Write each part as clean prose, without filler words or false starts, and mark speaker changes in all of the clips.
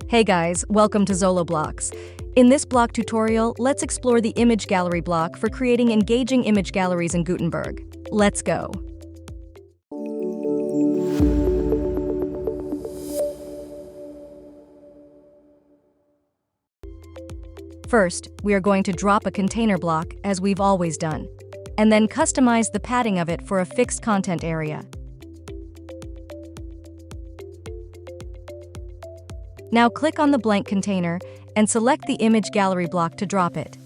Speaker 1: Hey guys, welcome to Zoloblocks. In this block tutorial, let's explore the image gallery block for creating engaging image galleries in Gutenberg. Let's go. First, we are going to drop a container block, as we've always done, and then customize the padding of it for a fixed content area. Now click on the blank container and select the image gallery block to drop it.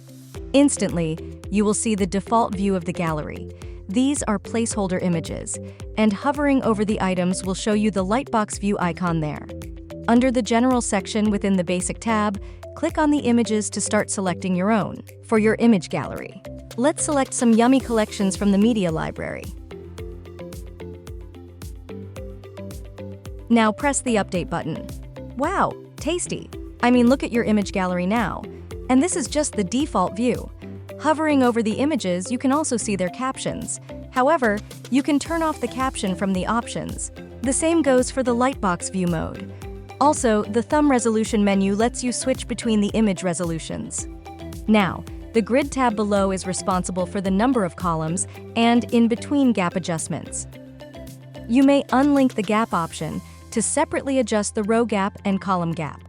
Speaker 1: Instantly, you will see the default view of the gallery. These are placeholder images, and hovering over the items will show you the lightbox view icon there. Under the General section within the Basic tab, click on the images to start selecting your own. For your image gallery, let's select some yummy collections from the media library. Now press the Update button. Wow, tasty! I mean, look at your image gallery now. And this is just the default view. Hovering over the images, you can also see their captions. However, you can turn off the caption from the options. The same goes for the lightbox view mode. Also, the thumb resolution menu lets you switch between the image resolutions. Now, the grid tab below is responsible for the number of columns and in-between gap adjustments. You may unlink the gap option to separately adjust the row gap and column gap.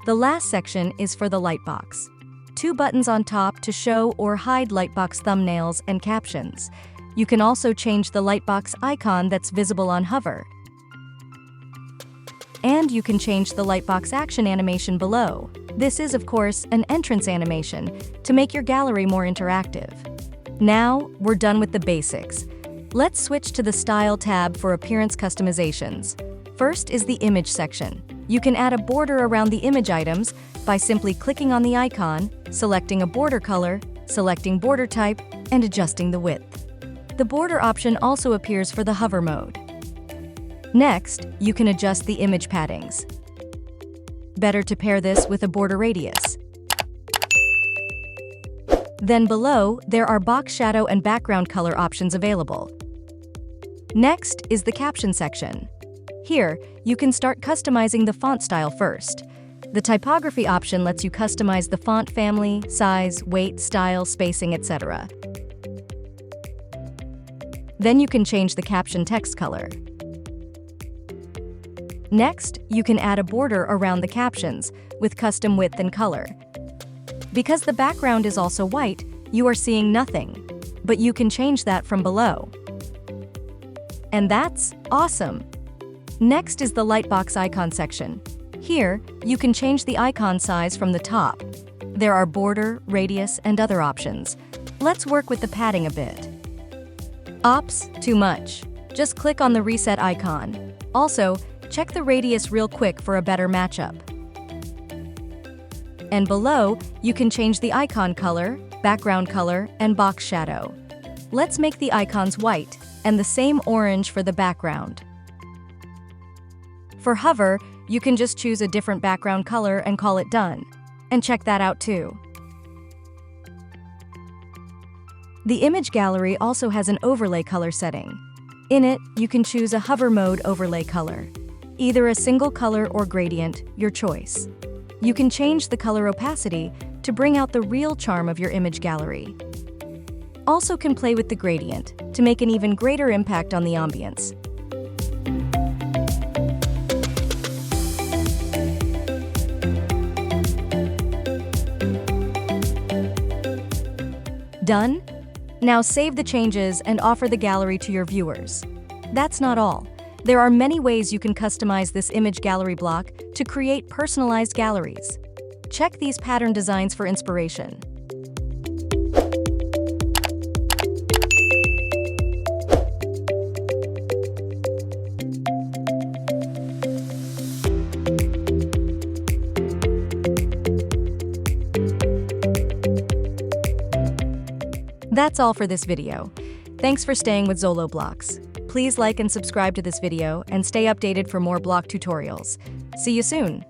Speaker 1: The last section is for the lightbox. Two buttons on top to show or hide lightbox thumbnails and captions. You can also change the lightbox icon that's visible on hover. And you can change the lightbox action animation below. This is, of course, an entrance animation to make your gallery more interactive. Now, we're done with the basics. Let's switch to the Style tab for appearance customizations. First is the Image section. You can add a border around the image items by simply clicking on the icon, selecting a border color, selecting border type, and adjusting the width. The border option also appears for the hover mode. Next, you can adjust the image paddings. Better to pair this with a border radius. Then below, there are box shadow and background color options available. Next is the Caption section. Here, you can start customizing the font style first. The typography option lets you customize the font family, size, weight, style, spacing, etc. Then you can change the caption text color. Next, you can add a border around the captions with custom width and color. Because the background is also white, you are seeing nothing, but you can change that from below. And that's awesome! Next is the lightbox icon section. Here, you can change the icon size from the top. There are border, radius, and other options. Let's work with the padding a bit. Ops, too much. Just click on the reset icon. Also, check the radius real quick for a better matchup. And below, you can change the icon color, background color, and box shadow. Let's make the icons white, and the same orange for the background. For hover, you can just choose a different background color and call it done. And check that out too. The image gallery also has an overlay color setting. In it, you can choose a hover mode overlay color. Either a single color or gradient, your choice. You can change the color opacity to bring out the real charm of your image gallery. Also can play with the gradient to make an even greater impact on the ambience. Done? Now save the changes and offer the gallery to your viewers. That's not all. There are many ways you can customize this image gallery block to create personalized galleries. Check these pattern designs for inspiration. That's all for this video. Thanks for staying with Zoloblocks. Please like and subscribe to this video and stay updated for more block tutorials. See you soon!